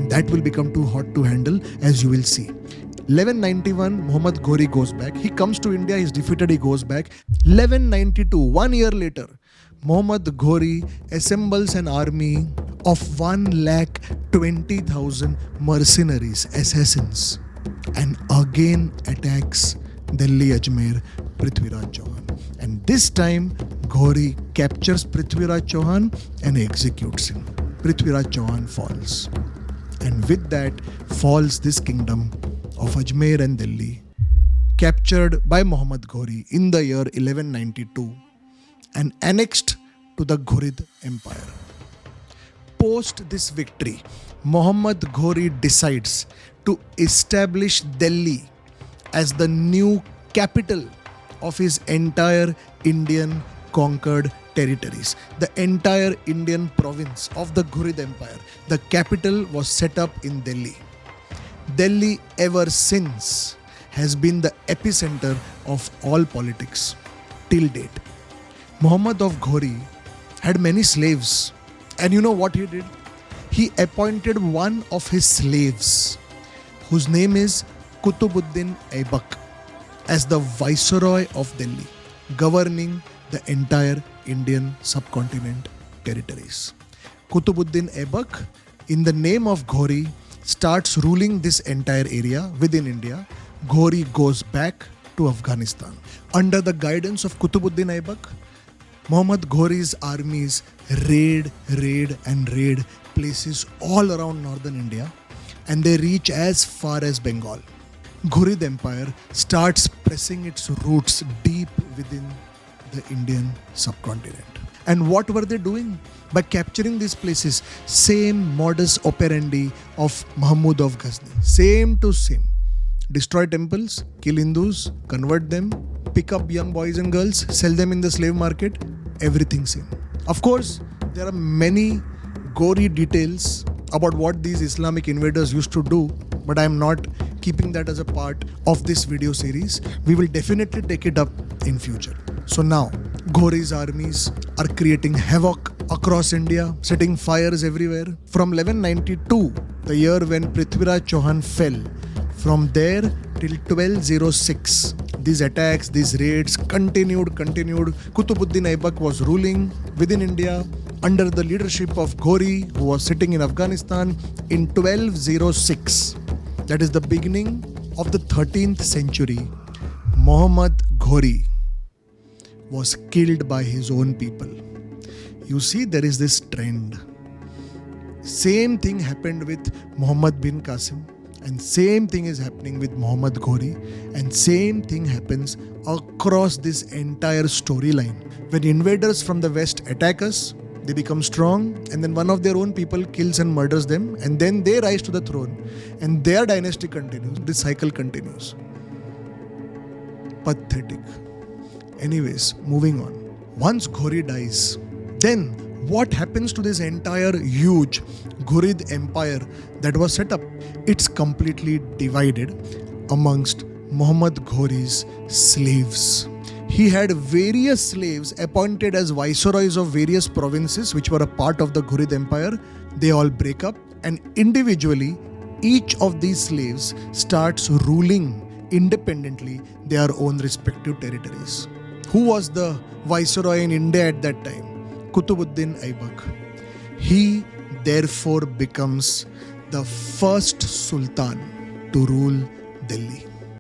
that will become too hot to handle, as you will see. 1191, Muhammad Ghori goes back. He comes to India, he's defeated, he goes back. 1192, 1 year later, Muhammad Ghori assembles an army of 120,000 mercenaries, assassins, and again attacks Delhi Ajmer Prithviraj Chauhan. And this time, Ghori captures Prithviraj Chauhan and executes him. Prithviraj Chauhan falls. And with that falls this kingdom of Ajmer and Delhi, captured by Muhammad Ghori in the year 1192 and annexed to the Ghurid Empire. Post this victory, Muhammad Ghori decides to establish Delhi as the new capital of his entire Indian conquered territories. The entire Indian province of the Ghurid Empire, the capital was set up in Delhi. Delhi ever since has been the epicenter of all politics till date. Muhammad of Ghori had many slaves, and you know what he did? He appointed one of his slaves, whose name is Qutubuddin Aibak, as the viceroy of Delhi, governing the entire Indian subcontinent territories. Qutubuddin Aibak, in the name of Ghori, starts ruling this entire area within India. Ghori goes back to Afghanistan. Under the guidance of Qutubuddin Aibak, Muhammad Ghori's armies raid places all around northern India, and they reach as far as Bengal. Ghurid Empire starts pressing its roots deep within the Indian subcontinent. And what were they doing? By capturing these places, same modus operandi of Mahmud of Ghazni. Same to same. Destroy temples, kill Hindus, convert them, pick up young boys and girls, sell them in the slave market, everything same. Of course, there are many gory details about what these Islamic invaders used to do, but I am not keeping that as a part of this video series. We will definitely take it up in future. So now, Ghori's armies are creating havoc across India, setting fires everywhere. From 1192, the year when Prithviraj Chauhan fell, from there till 1206, these attacks, these raids continued. Qutubuddin Aibak was ruling within India under the leadership of Ghori, who was sitting in Afghanistan. In 1206, that is the beginning of the 13th century, Muhammad Ghori was killed by his own people. You see, there is this trend. Same thing happened with Muhammad bin Qasim, and same thing is happening with Muhammad Ghori, and same thing happens across this entire storyline. When invaders from the west attack us, they become strong, and then one of their own people kills and murders them, and then they rise to the throne, and their dynasty continues. This cycle continues. Pathetic. Anyways, moving on. Once Ghori dies, then what happens to this entire huge Ghurid empire that was set up? It's completely divided amongst Muhammad Ghori's slaves. He had various slaves appointed as viceroys of various provinces which were a part of the Ghurid empire. They all break up, and individually, each of these slaves starts ruling independently their own respective territories. Who was the viceroy in India at that time? Qutubuddin Aibak. He therefore becomes the first sultan to rule Delhi.